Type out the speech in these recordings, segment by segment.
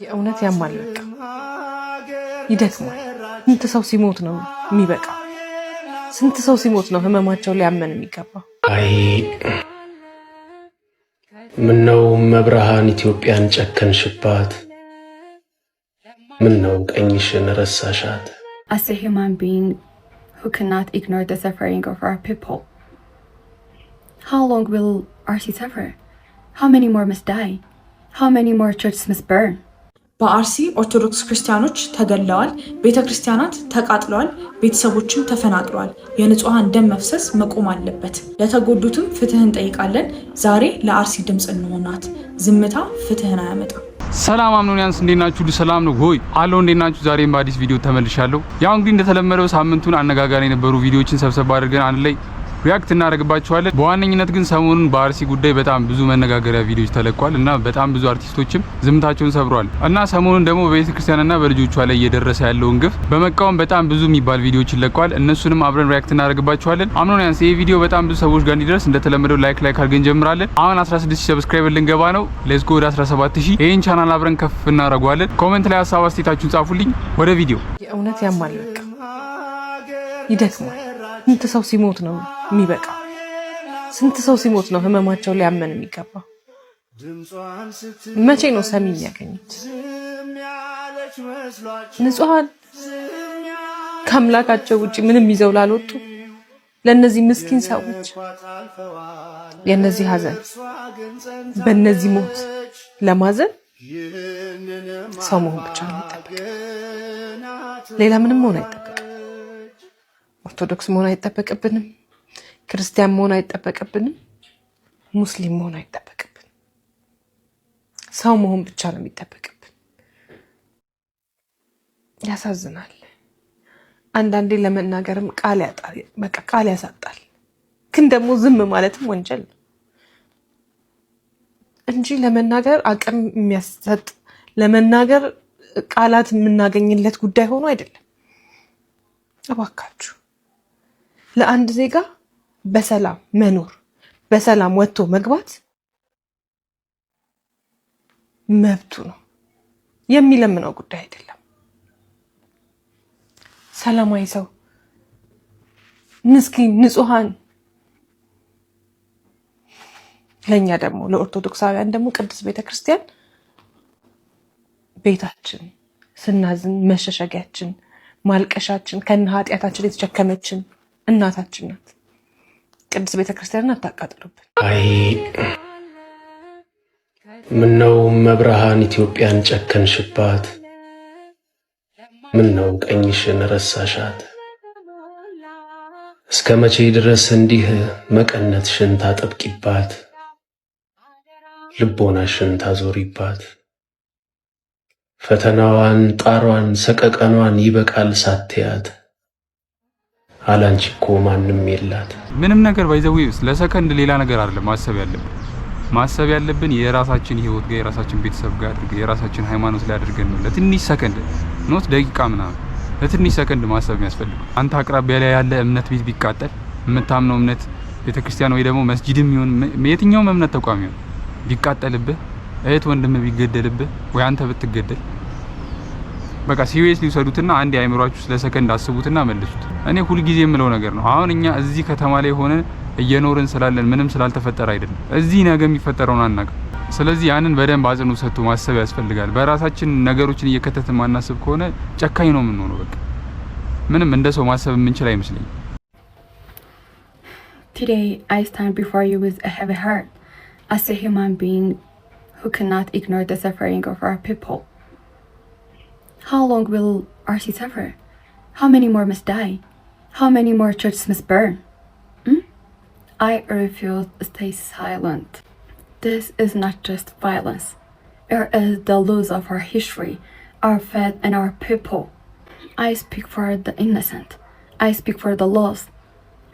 የእውነት ያማል፣ ይደክማል። ስንት ሰው ሲሞት ነው የሚበቃው? ስንት ሰው ሲሞት ነው ህመማቸው ሊያመን የሚገባው? አይ ምነው መብርሃን ኢትዮጵያን ጨከንሽባት? ምነው ቀኝሽን ረሳሻት? As a human being who cannot ignore the suffering of our people, how long will RC suffer? How many more must die? How many more churches must burn? በአርሲ ኦርቶዶክስ ክርስቲያኖች ተገለዋል፣ ቤተ ክርስቲያናት ተቃጥለዋል፣ ቤተሰቦችም ተፈናቅለዋል። የንጹሃን ደም መፍሰስ መቆም አለበት። ለተጎዱትም ፍትህ እንጠይቃለን። ዛሬ ለአርሲ ድምጽ እንሆናት። ዝምታ ፍትህን አያመጣም። ሰላም አምኖኒያንስ እንዴት ናችሁ? ሰላም ነው ሆይ አሎ፣ እንዴት ናችሁ? ዛሬም በአዲስ ቪዲዮ ተመልሻለሁ። ያው እንግዲህ እንደተለመደው ሳምንቱን አነጋጋሪ የነበሩ ቪዲዮዎችን ሰብሰብ አድርገን አንድ ላይ ሪያክት እናደርግባችኋለን። በዋነኝነት ግን ሰሞኑን በአርሲ ጉዳይ በጣም ብዙ መነጋገሪያ ቪዲዮዎች ተለቋል እና በጣም ብዙ አርቲስቶችም ዝምታቸውን ሰብረዋል እና ሰሞኑን ደግሞ በቤተ ክርስቲያንና በልጆቿ ላይ እየደረሰ ያለውን ግፍ በመቃወም በጣም ብዙ የሚባል ቪዲዮዎች ይለቋል። እነሱንም አብረን ሪያክት እናደርግባችኋለን። አምኖኒያንስ ይሄ ቪዲዮ በጣም ብዙ ሰዎች ጋር እንዲደርስ እንደተለመደው ላይክ አድርገን ጀምራለን። አሁን 16000 ሰብስክራይበር ልንገባ ነው። ሌትስ ጎ ወደ 17000። ይሄን ቻናል አብረን ከፍ እናደርገዋለን። ኮሜንት ላይ ሀሳብ አስተያየታችሁን ጻፉልኝ። ወደ ቪዲዮ። የእውነት ያማል፣ ይደክማል። ስንት ሰው ሲሞት ነው የሚበቃው? ስንት ሰው ሲሞት ነው ህመማቸው ሊያመን የሚገባው? መቼ ነው ሰሚ የሚያገኙት? ንጹሃን ከአምላካቸው ውጭ ምንም ይዘው ላልወጡ ለነዚህ ምስኪን ሰዎች የነዚህ ሀዘን በነዚህ ሞት ለማዘን ሰው መሆን ብቻ ነው የሚጠበቅ። ሌላ ምንም መሆን አይጠበቅም። ኦርቶዶክስ መሆን አይጠበቅብንም። ክርስቲያን መሆን አይጠበቅብንም። ሙስሊም መሆን አይጠበቅብንም። ሰው መሆን ብቻ ነው የሚጠበቅብን። ያሳዝናል። አንዳንዴ ለመናገርም ቃል ያጣል፣ በቃ ቃል ያሳጣል። ግን ደግሞ ዝም ማለትም ወንጀል ነው እንጂ ለመናገር አቅም የሚያሰጥ ለመናገር ቃላት የምናገኝለት ጉዳይ ሆኖ አይደለም። እባካችሁ ለአንድ ዜጋ በሰላም መኖር በሰላም ወጥቶ መግባት መብቱ ነው፣ የሚለምነው ጉዳይ አይደለም። ሰላማዊ ሰው ምስኪን ንጹሃን፣ ለኛ ደግሞ ለኦርቶዶክሳውያን ደግሞ ቅድስት ቤተክርስቲያን ቤታችን፣ ስናዝን መሸሸጊያችን፣ ማልቀሻችን፣ ከነ ኃጢአታችን የተሸከመችን እናታችን ናት። ቅድስት ቤተክርስቲያንን አታቃጥሉብን። አይ ምነው መብርሃን ኢትዮጵያን ጨከንሽባት? ምነው ቀኝሽን ረሳሻት? እስከ መቼ ድረስ እንዲህ መቀነትሽን ታጠብቂባት? ልቦናሽን ታዞሪባት? ፈተናዋን ጣሯን ሰቀቀኗን ይበቃል ሳትያት አላንቺ እኮ ማንም የላት። ምንም ነገር ባይዘው ለሰከንድ ሌላ ነገር አይደለም ማሰብ ያለብን የራሳችን ህይወት ጋር የራሳችን ቤተሰብ ጋር አድርገን የራሳችን ሃይማኖት ላይ አድርገን ነው። ለትንሽ ሰከንድ ኖት ደቂቃ ምናምን ለትንሽ ሰከንድ ማሰብ የሚያስፈልገው። አንተ አቅራቢያ ላይ ያለ እምነት ቤት ቢቃጠል የምታምነው እምነት ቤተክርስቲያን ወይ ደግሞ መስጂድም ይሁን የትኛውም እምነት ተቋም ይሁን ቢቃጠልብህ፣ እህት ወንድም ቢገደልብህ ወይ አንተ ብትገደል በቃ ሲሪየስሊ ውሰዱትና አንድ አይምሯችሁ ለሰከንድ አስቡትና መልሱት። እኔ ሁሉ ጊዜ የምለው ነገር ነው። አሁን እኛ እዚህ ከተማ ላይ ሆነን እየኖርን ስላለን ምንም ስላልተፈጠረ አይደለም። እዚህ ነገ የሚፈጠረውን አናውቅም። ስለዚህ ያንን በደንብ አጽንኦት ሰጥቶ ማሰብ ያስፈልጋል። በራሳችን ነገሮችን እየከተትን ማናስብ ከሆነ ጨካኝ ነው የምንሆነው። በቃ ምንም እንደ ሰው ማሰብ የምንችል አይመስለኝም። Today I stand before you with a heavy heart as a human being who cannot ignore the suffering of our people. How long will RC suffer? How many more must die? How many more churches must burn? I refuse to stay silent. This is not just violence. It is the loss of our history, our faith, and our people. I speak for the innocent. I speak for the lost.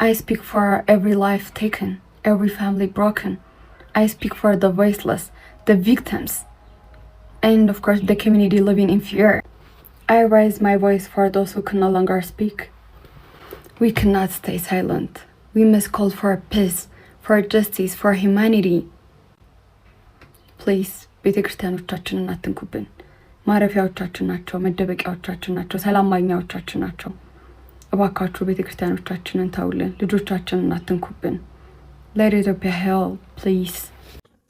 I speak for every life taken, every family broken. I speak for the voiceless, the victims, and of course the community living in fear. I raise my voice for those who can no longer speak. We cannot stay silent. We must call for peace, for justice, for humanity. Please, ቤተክርስቲያኖቻችንን አትንኩብን። ማረፊያዎቻችን ናቸው፣ መደበቂያዎቻችን ናቸው፣ ሰላም ማግኛዎቻችን ናቸው። እባካችሁ ቤተክርስቲያኖቻችንን ተውልን፣ ልጆቻችንን አትንኩብን። ለኢትዮጵያ ሄል ፕሊዝ።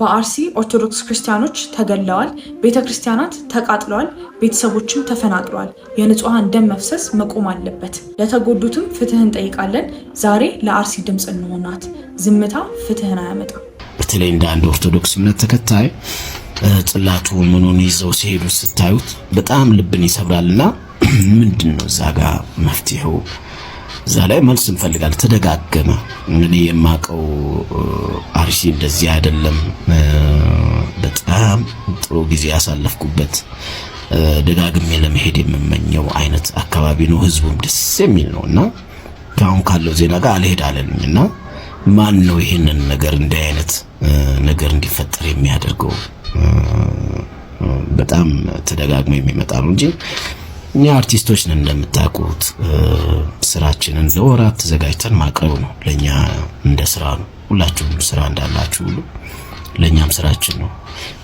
በአርሲ ኦርቶዶክስ ክርስቲያኖች ተገለዋል፣ ቤተክርስቲያናት ተቃጥለዋል፣ ቤተሰቦችም ተፈናቅለዋል። የንጹሃን ደም መፍሰስ መቆም አለበት። ለተጎዱትም ፍትህ እንጠይቃለን። ዛሬ ለአርሲ ድምፅ እንሆናት። ዝምታ ፍትህን አያመጣም። በተለይ እንደ አንድ ኦርቶዶክስ እምነት ተከታይ ጽላቱ ምኑን ይዘው ሲሄዱ ስታዩት በጣም ልብን ይሰብራልና ምንድነው እዛ ጋር መፍትሄው? እዛ ላይ መልስ እንፈልጋለን። ተደጋገመ። እንግዲህ የማቀው አርሲ እንደዚህ አይደለም። በጣም ጥሩ ጊዜ ያሳለፍኩበት ደጋግሜ ለመሄድ የምመኘው አይነት አካባቢ ነው። ህዝቡም ደስ የሚል ነውና ካሁን ካለው ዜና ጋር አልሄዳለኝና ማን ነው ይሄንን ነገር እንዲህ አይነት ነገር እንዲፈጠር የሚያደርገው? በጣም ተደጋግሞ የሚመጣ ነው እንጂ እኛ አርቲስቶች ነን እንደምታውቁት፣ ስራችንን ለወራት ተዘጋጅተን ማቅረብ ነው ለኛ እንደ ስራ ነው። ሁላችሁም ስራ እንዳላችሁ ሁሉ ለኛም ስራችን ነው።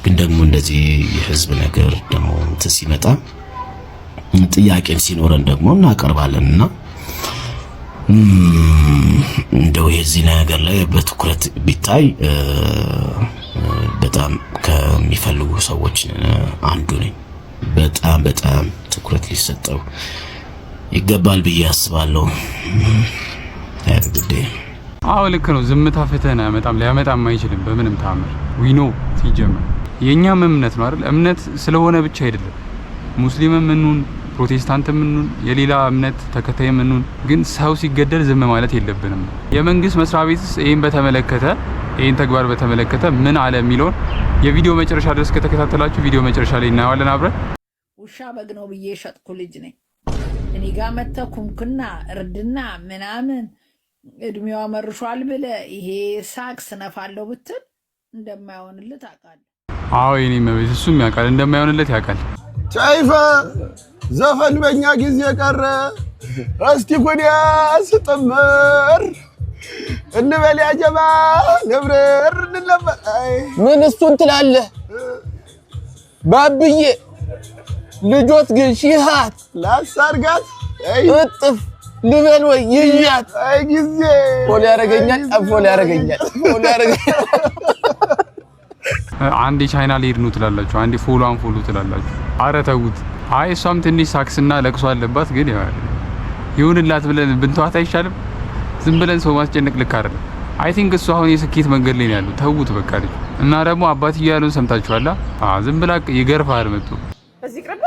ግን ደግሞ እንደዚህ የህዝብ ነገር ደግሞ ሲመጣ ጥያቄን ሲኖረን ደግሞ እናቀርባለንና እንደው የዚህ ነገር ላይ በትኩረት ቢታይ በጣም ከሚፈልጉ ሰዎች አንዱ ነኝ። በጣም ትኩረት ሊሰጠው ይገባል ብዬ አስባለሁ። ያግዴ አዎ ልክ ነው። ዝምታ ፍትህን አያመጣም፣ ሊያመጣም አይችልም በምንም ታምር። ዊኖ ሲጀመር የኛም እምነት ነው አይደል? እምነት ስለሆነ ብቻ አይደለም። ሙስሊምም እንሁን ፕሮቴስታንትም እንሁን የሌላ እምነት ተከታይም እንሁን፣ ግን ሰው ሲገደል ዝም ማለት የለብንም። የመንግስት መስሪያ ቤትስ ይሄን በተመለከተ ይሄን ተግባር በተመለከተ ምን አለ የሚለውን የቪዲዮ መጨረሻ ድረስ ከተከታተላችሁ ቪዲዮ መጨረሻ ላይ እናየዋለን አብረን። ውሻ በግ ነው ብዬ ሸጥኩ ልጅ ነኝ እኔ ጋር መተህ ኩምክና እርድና ምናምን እድሜዋ መርሿል ብለ ይሄ ሳቅ ስነፋለሁ ብትል እንደማይሆንልህ ታውቃለህ። አዎ የኔ መቤት እሱም ያውቃል እንደማይሆንለት ያውቃል። ቻይፈ ዘፈን በእኛ ጊዜ ቀረ። እስቲ ኩዲያ ስጥምር እንበል ያጀባ ነብረር እንለበል። ምን እሱን ትላለህ ባብዬ? ልጆት ግን ሺሃት ላሳርጋት እጥፍ ልበል ወይ ይያት? አይ ጊዜ ፎሎ ያረጋኛል፣ ፎሎ ያረጋኛል፣ ፎሎ ያረጋኛል። አንዴ ቻይና ሊሄድ ነው ትላላችሁ፣ አንዴ ፎሎ አንፎሎ ትላላችሁ። አረ ተውት። አይ እሷም ትንሽ ሳክስና ለቅሶ አለባት፣ ግን ይሁንላት ብለን ብንተዋት አይሻልም? ዝም ብለን ሰው ማስጨነቅ ልክ አይደለም። አይ ቲንክ እሱ አሁን የስኬት መንገድ ላይ ነው ያለው። ተውት በቃ ልጅ እና ደግሞ አባትዬ ያሉን ሰምታችኋላ። ዝም ብላ ይገርፋል መጥቶ እዚህ ቅርብ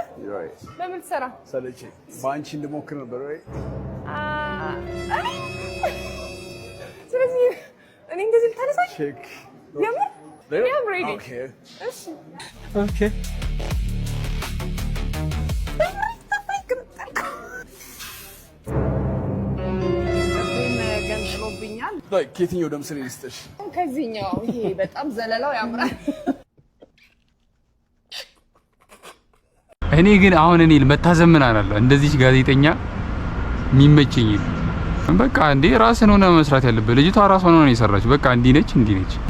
ለምን ትሰራ ሰለቼ ባንቺ እንድሞክር ነበር ወይ? ስለዚህ እኔ እንደዚህ ልታነሳኝ ቼክ የምር I'm ready. Okay. እሺ Okay. ገንጥሎብኛል። ከየትኛው ደም ስሬ ልስጥሽ? ከዚህኛው ይሄ በጣም ዘለላው ያምራል። እኔ ግን አሁን እኔ መታዘምን አላለ እንደዚህ ጋዜጠኛ የሚመቸኝ በቃ እንዴ ራስን ሆነ መስራት ያለበት። ልጅቷ ራስን ሆነ የሰራች በቃ እንዲህ ነች።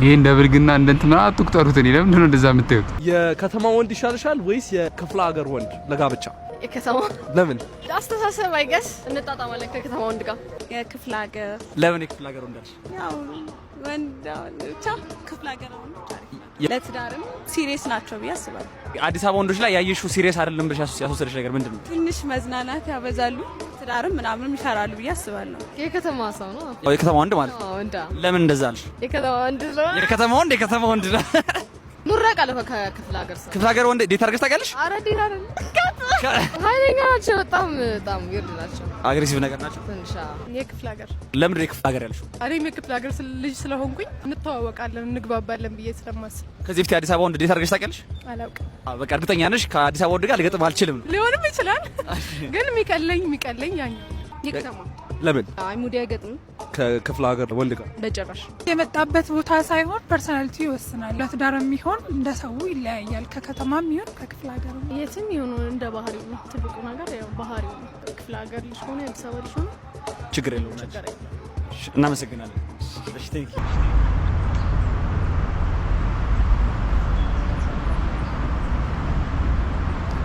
ይሄ እንደ ብልግና እንደንትና አትቁጠሩት። እኔ ለምን ነው እንደዛ የምትዩት? የከተማ ወንድ ይሻልሻል ወይስ የክፍለ ሀገር ወንድ ለጋብቻ? የከተማ ለምን? አስተሳሰብ አይገስ እንጣጣማለን ከከተማ ወንድ ጋር። የክፍለ ሀገር ለምን የክፍለ ሀገር ወንድ አልሽ? ያው ወንድ ብቻ ክፍለ ሀገር ወንድ ለትዳርም ሲሪየስ ናቸው ብዬ አስባለሁ። አዲስ አበባ ወንዶች ላይ ያየሽው ሲሪየስ አይደለም ብለሽ ያስወሰደሽ ነገር ምንድነው? ትንሽ መዝናናት ያበዛሉ፣ ትዳርም ምናምንም ይሰራሉ ብዬ አስባለሁ። የከተማ ሰው ነው። የከተማ ወንድ ማለት ነው። ወንድ ለምን እንደዛ አልሽ? የከተማ ወንድ ነው። የከተማ ወንድ ነው። ኑራ ቃለ ከክፍለ ሀገር ሰው ክፍለ ሀገር ወንድ ዴት አድርገሽ ታውቂያለሽ? ኧረ ዴት አይደለም ኃይለኛ ናቸው። በጣም ይርድ ናቸው። አግሬሲቭ ነገር ናቸው ትንሽ። የክፍለ ሀገር ለምን የክፍለ ሀገር ያልሽው? እኔም የክፍለ ሀገር ልጅ ስለሆንኩኝ እንተዋወቃለን እንግባባለን ብዬ ስለማስብ። ከዚህ በፊት የአዲስ አበባ ወንድ ዴት አድርገሽ ታውቂያለሽ? አላውቅም። በቃ እርግጠኛ ነሽ ከአዲስ አበባ ወንድ ጋር ልገጥም አልችልም? ሊሆንም ይችላል፣ ግን የሚቀለኝ ያኛው የከተማ። ለምን? አይ ሙዲ አይገጥም ከክፍለ ሀገር ወንድ ጋር በጭራሽ። የመጣበት ቦታ ሳይሆን ፐርሰናሊቲ ይወስናል። ለትዳር የሚሆን እንደ ሰው ይለያያል። ከከተማም ይሁን ከክፍለ ሀገር የትም ይሁን እንደ ባህሪው ነው። ትልቁ ነገር ያው ባህሪው ነው። ክፍለ ሀገር ልጅ ሆነ አዲስ አበባ ልጅ ሆነ ችግር የለውም። እናመሰግናለን። እሺ ቴንክ ዩ።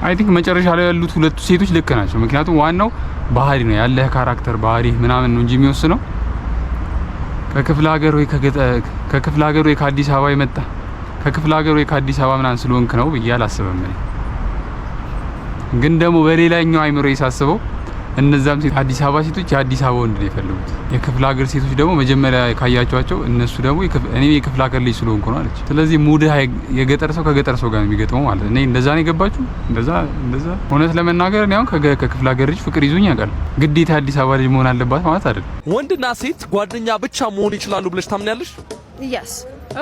አይ ቲንክ መጨረሻ ላይ ያሉት ሁለቱ ሴቶች ልክ ናቸው። ምክንያቱም ዋናው ባህሪ ነው ያለህ ካራክተር ባህሪ ምናምን ነው እንጂ የሚወስነው ከክፍለ ሀገር ወይ ከአዲስ አበባ የመጣ ከክፍለ ሀገር ወይ ከአዲስ አበባ ምናምን ስለሆንክ ነው ብዬ አላስብም። ግን ደግሞ በሌላኛው አይምሮ ይሳስበው እነዛም ሴት አዲስ አበባ ሴቶች የአዲስ አበባ ወንድ ነው የፈለጉት። የክፍለ ሀገር ሴቶች ደግሞ መጀመሪያ ካያቸዋቸው እነሱ ደግሞ እኔ የክፍለ ሀገር ልጅ ስለሆንኩ ነው አለች። ስለዚህ ሙድህ የገጠር ሰው ከገጠር ሰው ጋር ነው የሚገጥመው ማለት ነው። እኔ እንደዛ ነው የገባችሁ። እንደዛ እውነት ለመናገር እኔ አሁን ከክፍለ ሀገር ልጅ ፍቅር ይዞኝ ያውቃል። ግዴታ አዲስ አበባ ልጅ መሆን አለባት ማለት አይደለም። ወንድና ሴት ጓደኛ ብቻ መሆን ይችላሉ ብለሽ ታምኛለሽ? Yes,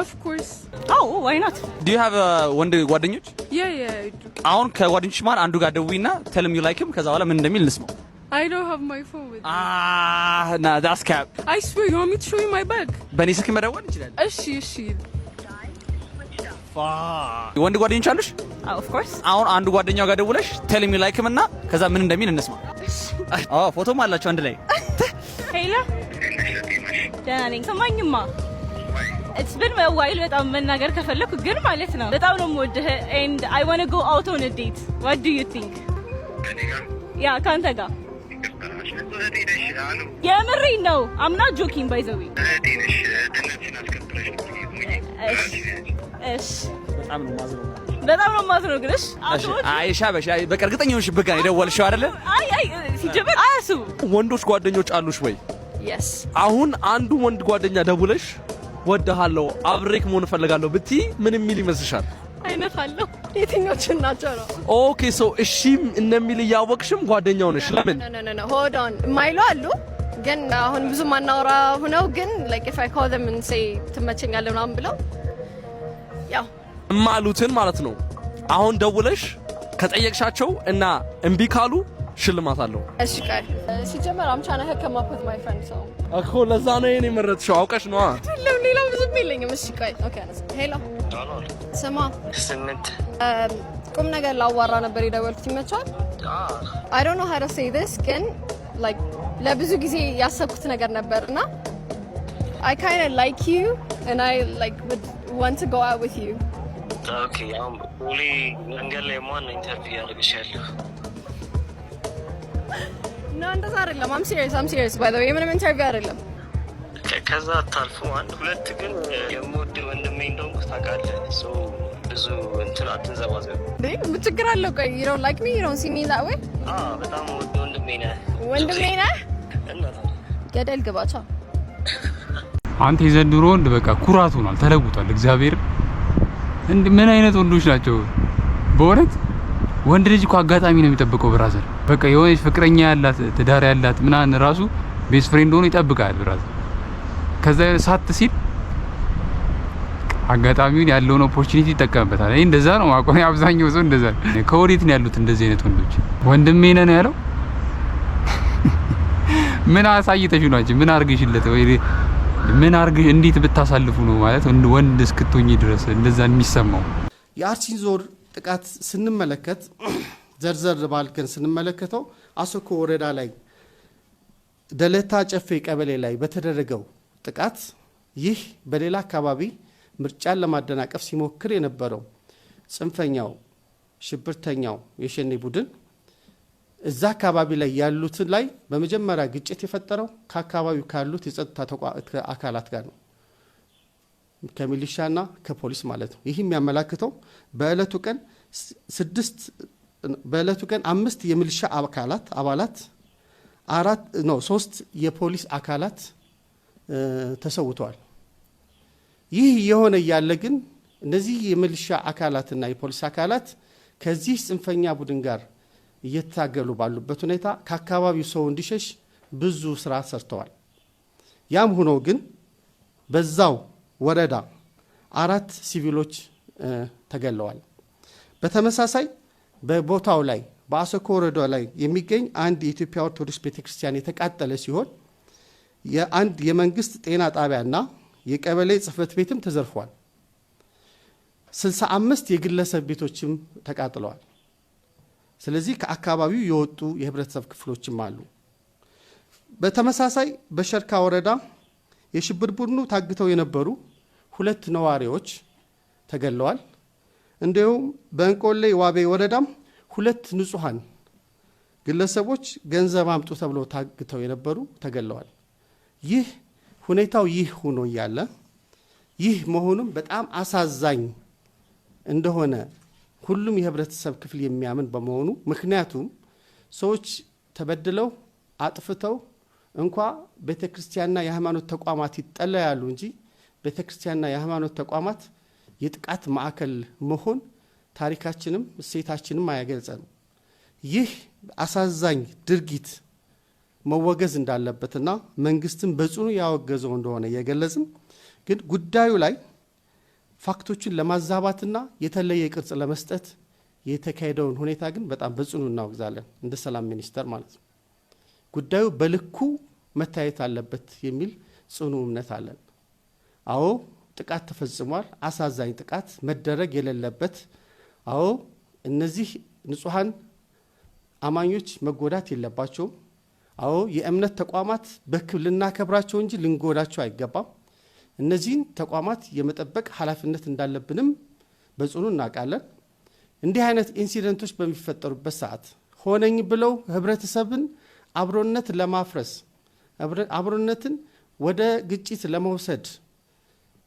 of course. Oh, why not? Do you have ወንድ ጓደኞች? Yeah, I do. አሁን ከጓደኞች ማን አንዱ ጋር ደውይና tell him you like him ከዛ በኋላ ምን እንደሚል እንስማው። I don't have my phone with me. Nah, that's cap. I swear, you want me to show you my bag? በኔ ስልክ መደወል ይችላል። እሺ ወንድ ጓደኞች አሉሽ? Of course. አሁን አንዱ ጓደኛው ጋር ደውለሽ tell him you like him እና ከዛ ምን እንደሚል እንስማው። ፎቶም አላችሁ አንድ ላይ። ሄሎ ደህና ነኝ። ሰማኝማ It's been a while በጣም መናገር ከፈለኩ ግን ማለት ነው በጣም ነው የምወድህ and I want to go out on a date. What do you think? ያ ካንተ ጋር የምሬን ነው። I'm not joking by the way. እሺ በጣም ነው ማዝነው ግን እሺ አይሻ በቃ እርግጠኛ ነሽ በቃ የደወልሽው አይደለ? አይ ሲጀመር አያስቡ። ወንዶች ጓደኞች አሉሽ ወይ? Yes. አሁን አንዱ ወንድ ጓደኛ ደውለሽ ወደሃለሁ አብሬክ መሆን እፈልጋለሁ ብትይ ምን የሚል ይመስልሻል? አይነት አለው የትኞቹን ናቸው ነው? ኦኬ ሶ እሺም እንደሚል ያወቅሽም ጓደኛው ነሽ። ለምን no hold on ማይሉ አሉ ግን አሁን ብዙ ማናወራ ሆነው ግን like if I call them and say ትመቸኛለህ ምናምን ብለው ያው ማሉትን ማለት ነው። አሁን ደውለሽ ከጠየቅሻቸው እና እምቢ ካሉ ሽልማት አለው። እሺ ቃል ሲጀመር I'm trying to hook him up with my friend so እኮ ለዛ ነው የኔ መረጥሽው አውቀሽ ነው። ሌላው ብዙም የለኝም። እሺ ቃል ኦኬ ሄሎ ስማ ቁም ነገር ላዋራ ነበር የደወልኩት ይመቻል? I don't know how to say this ግን like ለብዙ ጊዜ ያሰብኩት ነገር ነበርና I kind of like you and I like would want to go out with you. Okay, only መንገድ ላይ ማን ኢንተርቪው ያደርግሻለሁ? No, እንደዛ አይደለም. I'm serious by the way. ምንም ኢንተርቪው አይደለም። ከዛ ታልፎ አንድ ሁለት ግን የምወድ ወንድሜ እንደሆንኩ ታውቃለህ። ሶ ብዙ እንትን አትንዘባዘብ። ምን ችግር አለው? ቆይ you don't like me? You don't see me that way? በጣም ወድ ወንድሜ ነህ። ወንድሜ ነህ? ገደል ግባቻ። አንተ የዘንድሮ ወንድ በቃ ኩራት ሆኗል፣ ተለውጧል። እግዚአብሔር ምን አይነት ወንዶች ናቸው በእውነት። ወንድ ልጅ እኮ አጋጣሚ ነው የሚጠብቀው ብራዘር። በቃ የሆነች ፍቅረኛ ያላት ትዳር ያላት ምናምን ራሱ ቤስት ፍሬንድ ሆኖ ይጠብቃል ብራዘር። ከዛ ሳት ሲል አጋጣሚውን ያለውን ኦፖርቹኒቲ ይጠቀምበታል። እኔ እንደዛ ነው ማቆም አብዛኛው ሰው እንደዛ ነው። ከወዴት ነው ያሉት እንደዚህ አይነት ወንዶች? ወንድሜ ነህ ነው ያለው። ምን አሳይተሽ ነው አንቺ? ምን አርግሽለት ወይ ምን አርግሽ? እንዴት ብታሳልፉ ነው ማለት ወንድ እስክትሆኚ ድረስ እንደዛ የሚሰማው? የአርሲን ዞን ጥቃት ስንመለከት ዘርዘር ባልከን ስንመለከተው አሰኮ ወረዳ ላይ ደለታ ጨፌ ቀበሌ ላይ በተደረገው ጥቃት ይህ በሌላ አካባቢ ምርጫን ለማደናቀፍ ሲሞክር የነበረው ጽንፈኛው ሽብርተኛው የሸኔ ቡድን እዛ አካባቢ ላይ ያሉት ላይ በመጀመሪያ ግጭት የፈጠረው ከአካባቢው ካሉት የጸጥታ አካላት ጋር ነው፣ ከሚሊሻና ከፖሊስ ማለት ነው። ይህ የሚያመላክተው በእለቱ ቀን 5 የሚሊሻ አባላት 3 የፖሊስ አካላት ተሰውተዋል። ይህ የሆነ ያለ ግን እነዚህ የሚሊሻ አካላትና የፖሊስ አካላት ከዚህ ጽንፈኛ ቡድን ጋር እየታገሉ ባሉበት ሁኔታ ከአካባቢው ሰው እንዲሸሽ ብዙ ስራ ሰርተዋል። ያም ሆኖ ግን በዛው ወረዳ 4 ሲቪሎች ተገለዋል። በተመሳሳይ በቦታው ላይ በአሰኮ ወረዳ ላይ የሚገኝ አንድ የኢትዮጵያ ኦርቶዶክስ ቤተክርስቲያን የተቃጠለ ሲሆን የአንድ የመንግስት ጤና ጣቢያና የቀበሌ ጽህፈት ቤትም ተዘርፏል። 65 የግለሰብ ቤቶችም ተቃጥለዋል። ስለዚህ ከአካባቢው የወጡ የህብረተሰብ ክፍሎችም አሉ። በተመሳሳይ በሸርካ ወረዳ የሽብር ቡድኑ ታግተው የነበሩ 2 ነዋሪዎች ተገለዋል። እንዲሁም በእንቆሌ ዋቤ ወረዳም 2 ንጹሃን ግለሰቦች ገንዘብ አምጡ ተብለው ታግተው የነበሩ ተገለዋል። ይህ ሁኔታው ይህ ሆኖ ያለ ይህ መሆኑም በጣም አሳዛኝ እንደሆነ ሁሉም የህብረተሰብ ክፍል የሚያምን በመሆኑ ምክንያቱም ሰዎች ተበድለው አጥፍተው እንኳ ቤተክርስቲያንና የሃይማኖት ተቋማት ይጠለያሉ እንጂ ቤተክርስቲያንና የሃይማኖት ተቋማት የጥቃት ማዕከል መሆን ታሪካችንም እሴታችንም አይገልጸንም። ይህ አሳዛኝ ድርጊት መወገዝ እንዳለበትና መንግስትም በጽኑ ያወገዘው እንደሆነ የገለጽን ግን ጉዳዩ ላይ ፋክቶችን ለማዛባትና የተለየ ቅርጽ ለመስጠት የተካሄደውን ሁኔታ ግን በጣም በጽኑ እናወግዛለን እንደ ሰላም ሚኒስተር ማለት ነው። ጉዳዩ በልኩ መታየት አለበት የሚል ጽኑ እምነት አለን። አዎ ጥቃት ተፈጽሟል። አሳዛኝ ጥቃት መደረግ የሌለበት አዎ እነዚህ ንጹሃን አማኞች መጎዳት የለባቸውም። አዎ የእምነት ተቋማት በክብር ልናከብራቸው እንጂ ልንጎዳቸው አይገባም። እነዚህን ተቋማት የመጠበቅ ኃላፊነት እንዳለብንም በጽኑ እናውቃለን። እንዲህ አይነት ኢንሲደንቶች በሚፈጠሩበት ሰዓት ሆነኝ ብለው ህብረተሰብን አብሮነት ለማፍረስ አብሮነትን ወደ ግጭት ለመውሰድ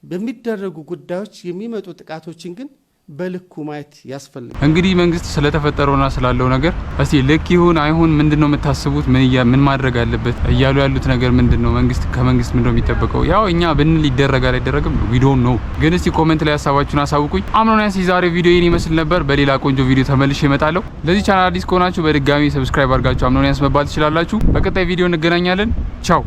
በሚደረጉ ጉዳዮች የሚመጡ ጥቃቶችን ግን በልኩ ማየት ያስፈልጋል። እንግዲህ መንግስት ስለተፈጠረውና ስላለው ነገር እስቲ ልክ ይሁን አይሁን ምንድነው የምታስቡት? ምን ማድረግ አለበት እያሉ ያሉት ነገር ምንድነው? ከመንግስት ምንድነው የሚጠበቀው? ያው እኛ ብንል ይደረጋል አይደረግም we don't know። ግን እስቲ ኮሜንት ላይ ሀሳባችሁን አሳውቁኝ። አምኖኒያስ የዛሬ ቪዲዮ ይሄን ይመስል ነበር። በሌላ ቆንጆ ቪዲዮ ተመልሼ እመጣለሁ። ለዚህ ቻናል አዲስ ከሆናችሁ በድጋሚ ሰብስክራይብ አድርጋችሁ አምኖኒያስ መባል ትችላላችሁ። በቀጣይ ቪዲዮ እንገናኛለን። ቻው